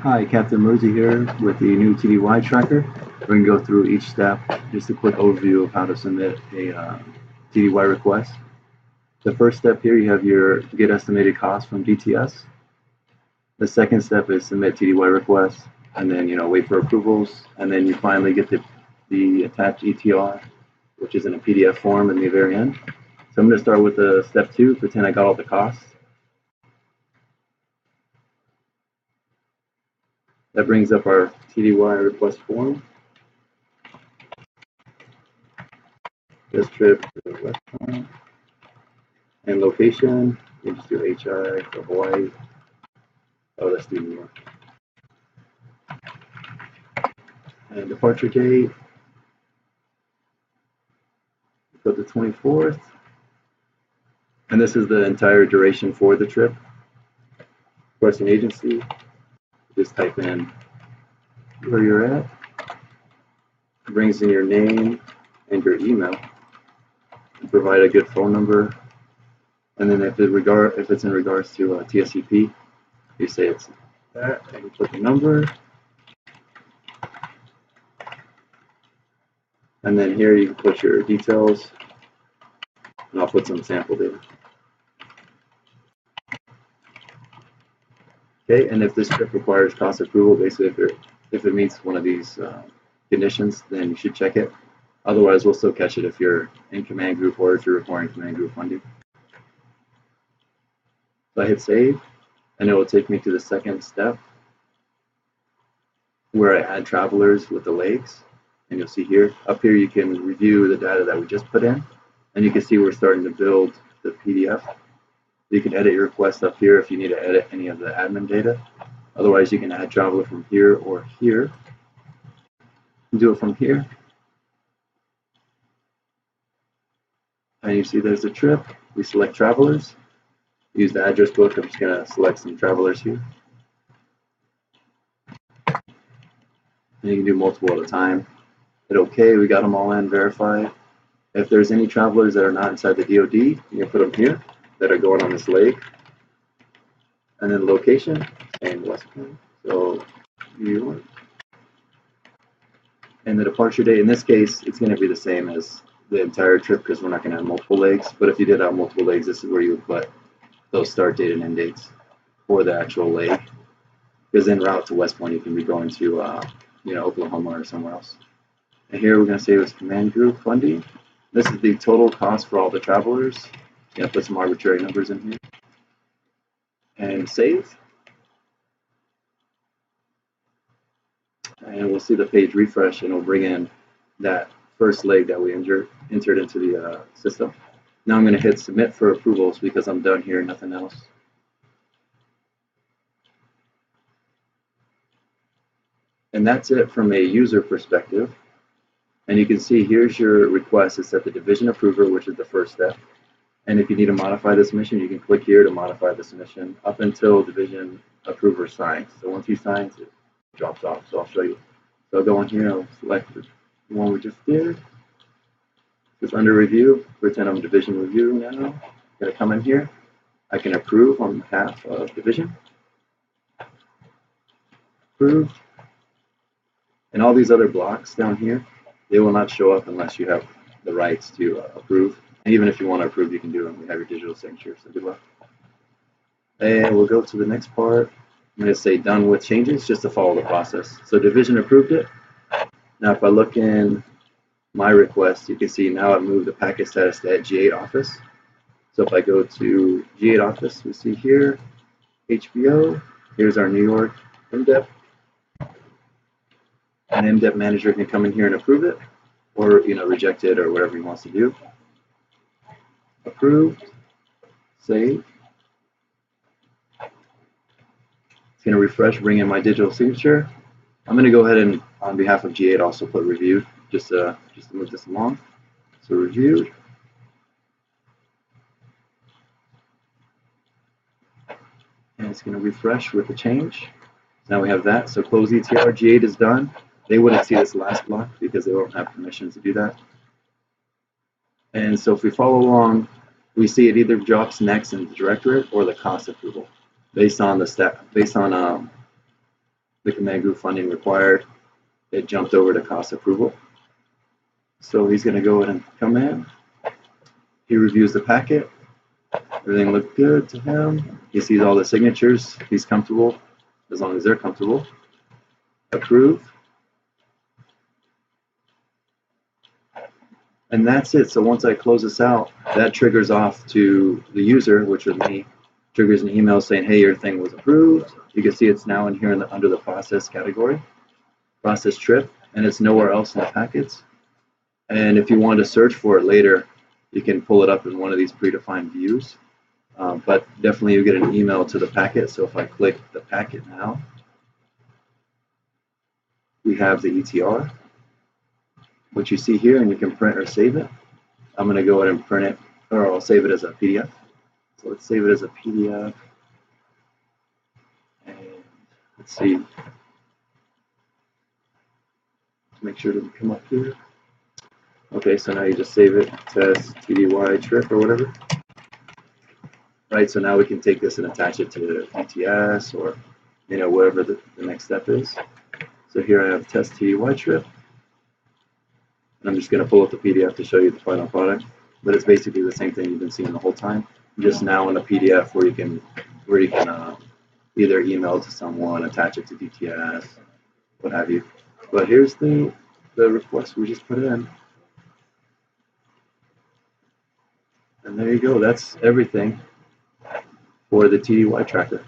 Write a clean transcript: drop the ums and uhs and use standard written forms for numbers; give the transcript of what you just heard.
Hi, Captain Mosey here with the new TDY tracker. We're going to go through each step, just a quick overview of how to submit a TDY request. The first step here, you have your get estimated cost from DTS. The second step is submit TDY request, and then wait for approvals, and then you finally get the attached ETR, which is in a PDF form in the very end. So I'm going to start with step 2, pretend I got all the costs. That brings up our TDY request form. This trip to the West Point. And location, you just do HI for Hawaii. Oh, let's do New York. And departure date, put the 24th. And this is the entire duration for the trip. Requesting agency, just type in where you're at. It brings in your name and your email. And provide a good phone number. And then if it's in regards to TSCP, you say it's that, and you put the number. And then here you can put your details, and I'll put some sample data. Okay, and if this trip requires cost approval, basically if it meets one of these conditions, then you should check it. Otherwise, we'll still catch it if you're in command group or if you're requiring command group funding. So I hit save, and it will take me to the second step where I add travelers with the legs. And you'll see here, up here you can review the data that we just put in, and you can see we're starting to build the PDF. You can edit your request up here if you need to edit any of the admin data. Otherwise, you can add traveler from here or here. You do it from here. And you see there's a trip. We select travelers. Use the address book. I'm just going to select some travelers here. And you can do multiple at a time. Hit OK, we got them all in, verify. If there's any travelers that are not inside the DoD, you can put them here that are going on this leg. And then location, same West Point. So New York. And the departure date, in this case, it's going to be the same as the entire trip because we're not going to have multiple legs. But if you did have multiple legs, this is where you would put those start date and end dates for the actual leg. Because en route to West Point, you can be going to Oklahoma or somewhere else. And here we're going to say it was command group funding. This is the total cost for all the travelers. Put some arbitrary numbers in here. And save. And we'll see the page refresh, and it'll bring in that first leg that we entered into the system. Now I'm going to hit submit for approvals because I'm done here, nothing else. And that's it from a user perspective. And you can see here's your request. It's at the division approver, which is the first step. And if you need to modify the submission, you can click here to modify the submission up until division approver signs. So once he signs, it drops off. So I'll show you. So I'll go in here, I'll select the one we just did. It's under review. Pretend I'm division review now. I'm going to come in here. I can approve on behalf of division. Approved. And all these other blocks down here, they will not show up unless you have the rights to approve. And even if you want to approve, you can do it. We have your digital signature, so good luck. And we'll go to the next part. I'm going to say done with changes just to follow the process. So division approved it. Now if I look in my request, you can see now I've moved the packet status to at G8 office. So if I go to G8 office, we see here HBO. Here's our New York MDEP. An MDEP manager can come in here and approve it, or reject it, or whatever he wants to do. Approved. Save. It's going to refresh, bring in my digital signature. I'm going to go ahead and, on behalf of G8, also put reviewed, just to move this along. So reviewed. And it's going to refresh with the change. Now we have that. So close ETR. G8 is done. They wouldn't see this last block because they don't have permission to do that. And so if we follow along, we see it either drops next in the directorate or the cost approval based on the step, based on the command group funding required, it jumped over to cost approval. So he's going to go ahead and come in. He reviews the packet. Everything looked good to him. He sees all the signatures. He's comfortable, as long as they're comfortable. Approve. And that's it. So once I close this out, that triggers off to the user, which is me, triggers an email saying, hey, your thing was approved. You can see it's now in here under the process category, process trip, and it's nowhere else in the packets. And if you want to search for it later, you can pull it up in one of these predefined views. But definitely you get an email to the packet. So if I click the packet now, we have the ETR, which you see here, and you can print or save it. I'm going to go ahead and print it, or I'll save it as a PDF. So let's save it as a PDF. And let's see. Make sure it doesn't come up here. Okay, so now you just save it, test TDY trip or whatever. Right, so now we can take this and attach it to ETS or whatever the next step is. So here I have test TDY trip. And I'm just going to pull up the PDF to show you the final product. But it's basically the same thing you've been seeing the whole time, just now in a PDF where you can either email to someone, attach it to DTS, what have you. But here's the request we just put in. And there you go. That's everything for the TDY tracker.